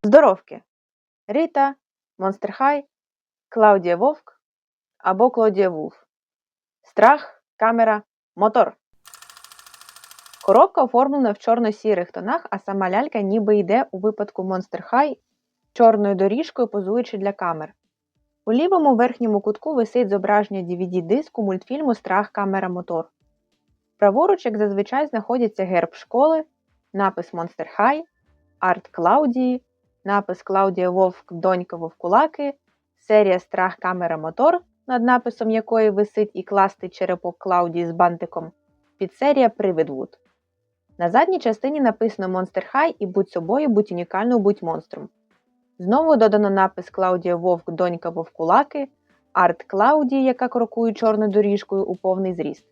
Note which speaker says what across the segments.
Speaker 1: Здоровки! Ріта, Монстер Хай, Клаудія Вовк або Клодія Вулф. Страх, камера, мотор. Коробка оформлена в чорно-сірих тонах, а сама лялька ніби йде у випадку Монстер Хай чорною доріжкою, позуючи для камер. У лівому верхньому кутку висить зображення DVD-диску мультфільму «Страх, камера, мотор». Праворуч, як зазвичай, знаходяться герб школи, напис Монстер Хай, арт Клаудії, напис Клаудія Вовк, донька Вовкулаки, серія «Страх, камера, мотор», над написом якої висить і кластий черепок Клаудії з бантиком, підсерія Привидвуд. На задній частині написано Монстер Хай і будь собою, будь унікальною, будь монстром. Знову додано напис Клаудія Вовк, донька Вовкулаки, арт Клаудії, яка крокує чорною доріжкою у повний зріст.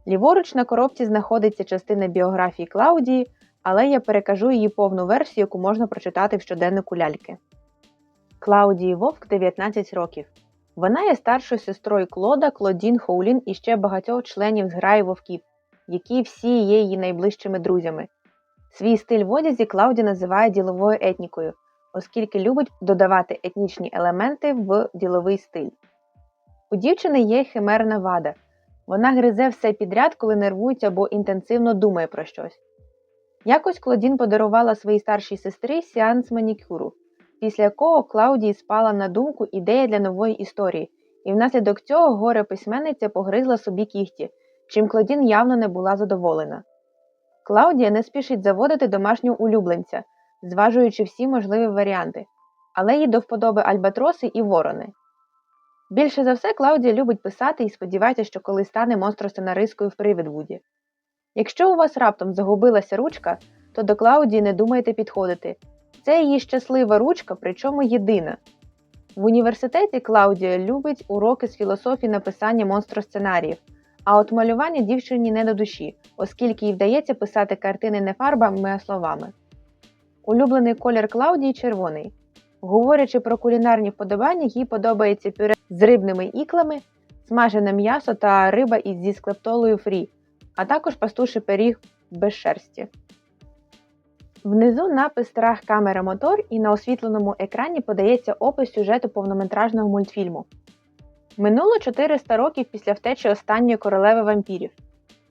Speaker 1: Ліворуч на коробці знаходиться частина біографії Клаудії, але я перекажу її повну версію, яку можна прочитати в щоденнику ляльки. Клаудії Вовк 19 років. Вона є старшою сестрою Клода, Клодін, Хоулін і ще багатьох членів зграї вовків, які всі є її найближчими друзями. Свій стиль в одязі Клаудія називає діловою етнікою, оскільки любить додавати етнічні елементи в діловий стиль. У дівчини є химерна вада. Вона гризе все підряд, коли нервується або інтенсивно думає про щось. Якось Клодін подарувала своїй старшій сестрі сеанс манікюру, після якого Клаудії спала на думку ідея для нової історії, і внаслідок цього горе-письменниця погризла собі кігті, чим Клодін явно не була задоволена. Клаудія не спішить заводити домашнього улюбленця, зважуючи всі можливі варіанти, але їй до вподоби альбатроси і ворони. Більше за все Клаудія любить писати і сподівається, що колись стане монстросценаристкою в Привидвуді. Якщо у вас раптом загубилася ручка, то до Клаудії не думайте підходити. Це її щаслива ручка, причому єдина. В університеті Клаудія любить уроки з філософії написання монстросценаріїв, а от малювання дівчині не до душі, оскільки їй вдається писати картини не фарбами, а словами. Улюблений колір Клаудії – червоний. Говорячи про кулінарні вподобання, їй подобається пюре з рибними іклами, смажене м'ясо та риба зі склептолою фрі, а також пастуший пиріг без шерсті. Внизу напис «Страх, камера, мотор» і на освітленому екрані подається опис сюжету повнометражного мультфільму. Минуло 400 років після втечі останньої королеви вампірів.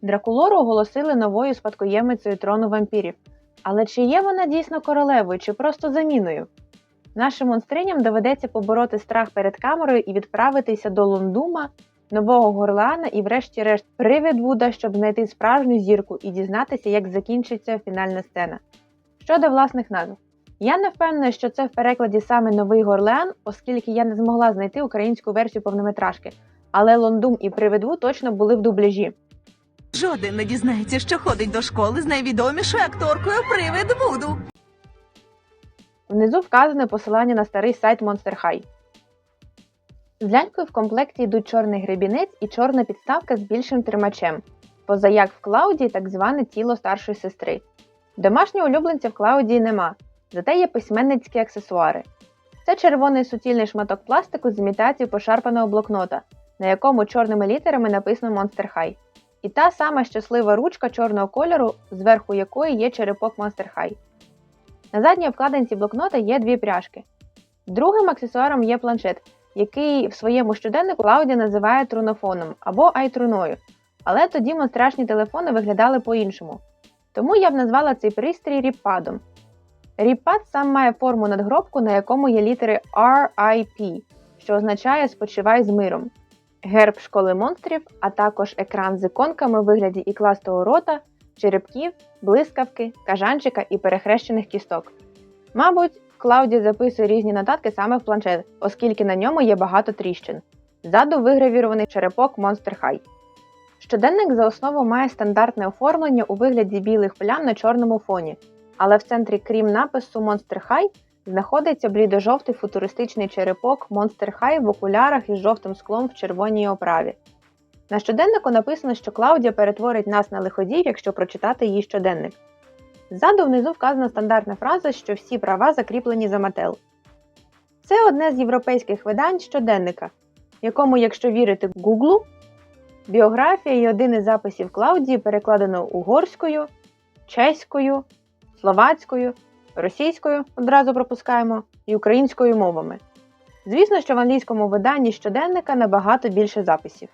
Speaker 1: Дракулору оголосили новою спадкоємицею трону вампірів. Але чи є вона дійсно королевою, чи просто заміною? Нашим монстриням доведеться побороти страх перед камерою і відправитися до Лондума, Нового Горлеана і врешті-решт Привидвуда, щоб знайти справжню зірку і дізнатися, як закінчиться фінальна сцена. Щодо власних назв. Я не впевнена, що це в перекладі саме Новий Горлеан, оскільки я не змогла знайти українську версію повнометражки, але Лондум і Привидвуд точно були в дубляжі.
Speaker 2: Жоден не дізнається, що ходить до школи з найвідомішою акторкою Привидвуду.
Speaker 1: Внизу вказане посилання на старий сайт Monster High. З лялькою в комплекті йдуть чорний гребінець і чорна підставка з більшим тримачем, позаяк в Клаудії так зване тіло старшої сестри. Домашнього улюбленця в Клаудії нема, зате є письменницькі аксесуари. Це червоний суцільний шматок пластику з імітацією пошарпаного блокнота, на якому чорними літерами написано Monster High. І та сама щаслива ручка чорного кольору, зверху якої є черепок Monster High. На задній обкладинці блокнота є дві пряжки. Другим аксесуаром є планшет, який в своєму щоденнику Клаудія називає трунофоном або айтруною, але тоді монстрашні телефони виглядали по-іншому. Тому я б назвала цей пристрій ріппадом. Ріппад сам має форму надгробку, на якому є літери RIP, що означає «спочивай з миром». Герб школи монстрів, а також екран з іконками у вигляді ікластого рота, черепків, блискавки, кажанчика і перехрещених кісток. Мабуть, Клаудія записує різні нотатки саме в планшет, оскільки на ньому є багато тріщин. Ззаду вигравірований черепок Monster High. Щоденник за основу має стандартне оформлення у вигляді білих плям на чорному фоні, але в центрі, крім напису Monster High, знаходиться блідо-жовтий футуристичний черепок Monster High в окулярах із жовтим склом в червоній оправі. На щоденнику написано, що Клаудія перетворить нас на лиходіїв, якщо прочитати її щоденник. Ззаду внизу вказана стандартна фраза, що всі права закріплені за Mattel. Це одне з європейських видань щоденника, в якому, якщо вірити Гуглу, біографія і один із записів Клаудії перекладено угорською, чеською, словацькою, російською, одразу пропускаємо, і українською мовами. Звісно, що в англійському виданні щоденника набагато більше записів.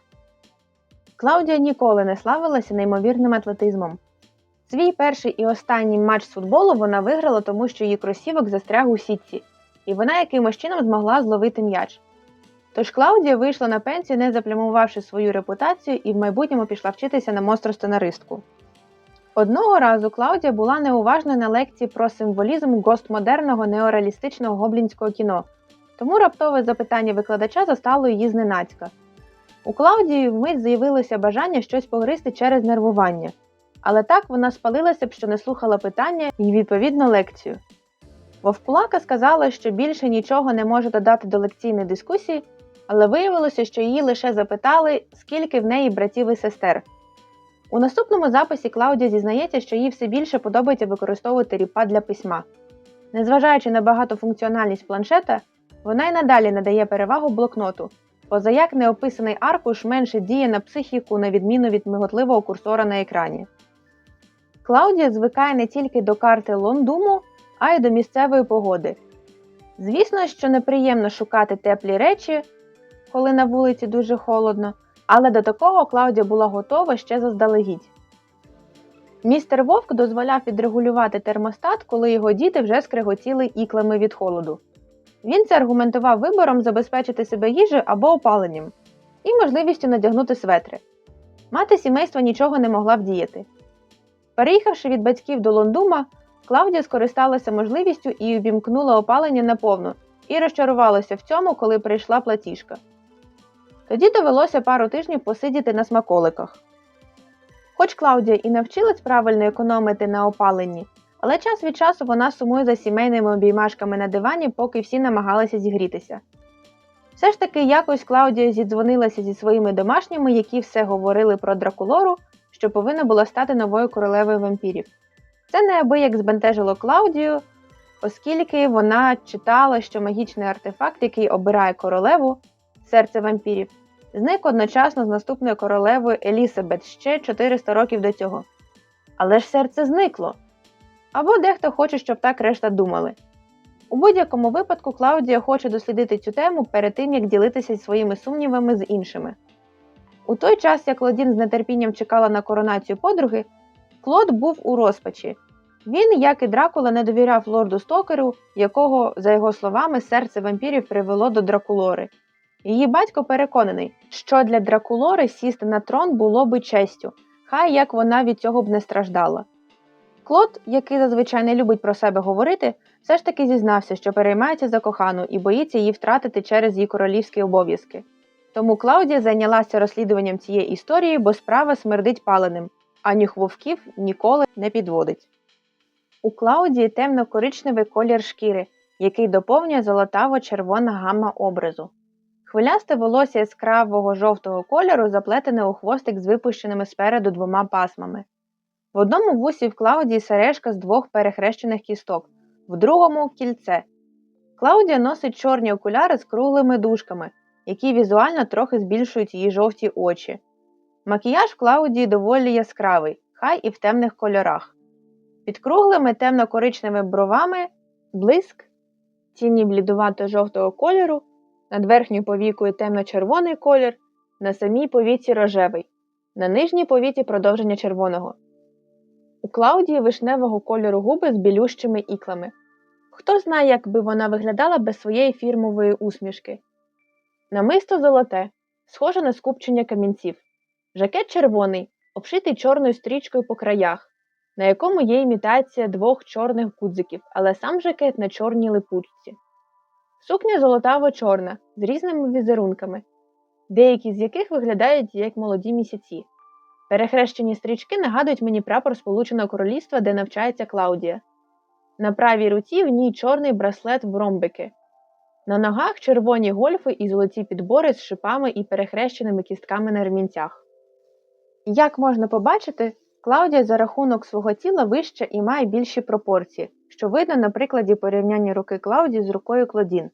Speaker 1: Клаудія ніколи не славилася неймовірним атлетизмом. Свій перший і останній матч з футболу вона виграла, тому що її кросівок застряг у сітці, і вона якимось чином змогла зловити м'яч. Тож Клаудія вийшла на пенсію, не заплямувавши свою репутацію, і в майбутньому пішла вчитися на монстр-сценаристку. Одного разу Клаудія була неуважною на лекції про символізм гостмодерного неореалістичного гоблінського кіно, тому раптове запитання викладача застало її зненацька. У Клаудії вмить з'явилося бажання щось погризти через нервування, але так вона спалилася б, що не слухала питання і, відповідно, лекцію. Вовкулака сказала, що більше нічого не може додати до лекційної дискусії, але виявилося, що її лише запитали, скільки в неї братів і сестер. У наступному записі Клаудія зізнається, що їй все більше подобається використовувати ріпад для письма. Незважаючи на багатофункціональність планшета, вона й надалі надає перевагу блокноту, позаяк неописаний аркуш менше діє на психіку, на відміну від миготливого курсора на екрані. Клаудія звикає не тільки до карти Лондуму, а й до місцевої погоди. Звісно, що неприємно шукати теплі речі, коли на вулиці дуже холодно, але до такого Клаудія була готова ще заздалегідь. Містер Вовк дозволяв відрегулювати термостат, коли його діти вже скреготіли іклами від холоду. Він це аргументував вибором забезпечити себе їжею або опаленням і можливістю надягнути светри. Мати сімейства нічого не могла вдіяти. Переїхавши від батьків до Лондума, Клаудія скористалася можливістю і увімкнула опалення наповну, і розчарувалася в цьому, коли прийшла платіжка. Тоді довелося пару тижнів посидіти на смаколиках. Хоч Клаудія і навчилась правильно економити на опаленні, але час від часу вона сумує за сімейними обіймашками на дивані, поки всі намагалися зігрітися. Все ж таки якось Клаудія зідзвонилася зі своїми домашніми, які все говорили про Дракулору, що повинна була стати новою королевою вампірів. Це неабияк збентежило Клаудію, оскільки вона читала, що магічний артефакт, який обирає королеву, серце вампірів, зник одночасно з наступною королевою Елісабет ще 400 років до цього. Але ж серце зникло. Або дехто хоче, щоб так решта думали. У будь-якому випадку Клаудія хоче дослідити цю тему перед тим, як ділитися своїми сумнівами з іншими. У той час, як Клодін з нетерпінням чекала на коронацію подруги, Клод був у розпачі. Він, як і Дракула, не довіряв лорду Стокеру, якого, за його словами, серце вампірів привело до Дракулори. Її батько переконаний, що для Дракулори сісти на трон було би честю, хай як вона від цього б не страждала. Клод, який зазвичай не любить про себе говорити, все ж таки зізнався, що переймається за кохану і боїться її втратити через її королівські обов'язки. Тому Клаудія зайнялася розслідуванням цієї історії, бо справа смердить паленим, а нюх вовків ніколи не підводить. У Клаудії темно-коричневий колір шкіри, який доповнює золотаво-червона гамма образу. Хвилясте волосся яскравого жовтого кольору заплетене у хвостик з випущеними спереду 2 пасмами. В одному вусі в Клаудії сережка з 2 перехрещених кісток, в другому – кільце. Клаудія носить чорні окуляри з круглими дужками, які візуально трохи збільшують її жовті очі. Макіяж в Клаудії доволі яскравий, хай і в темних кольорах. Під круглими темно-коричневими бровами – блиск, тіні блідувато-жовтого кольору, над верхньою повікою темно-червоний колір, на самій повіці рожевий, на нижній повіці продовження червоного. У Клаудії вишневого кольору губи з білющими іклами. Хто знає, як би вона виглядала без своєї фірмової усмішки. Намисто золоте, схоже на скупчення камінців. Жакет червоний, обшитий чорною стрічкою по краях, на якому є імітація 2 чорних гудзиків, але сам жакет на чорній липучці. Сукня золотаво-чорна, з різними візерунками, деякі з яких виглядають як молоді місяці. Перехрещені стрічки нагадують мені прапор Сполученого Королівства, де навчається Клаудія. На правій руці в ній чорний браслет в ромбики. На ногах червоні гольфи і золоті підбори з шипами і перехрещеними кістками на ремінцях. Як можна побачити, Клаудія за рахунок свого тіла вища і має більші пропорції, що видно на прикладі порівняння руки Клаудії з рукою Клодін.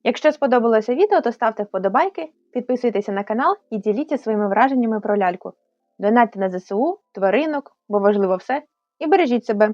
Speaker 1: Якщо сподобалося відео, то ставте вподобайки, підписуйтеся на канал і діліться своїми враженнями про ляльку. Донатьте на ЗСУ, тваринок, бо важливо все, і бережіть себе!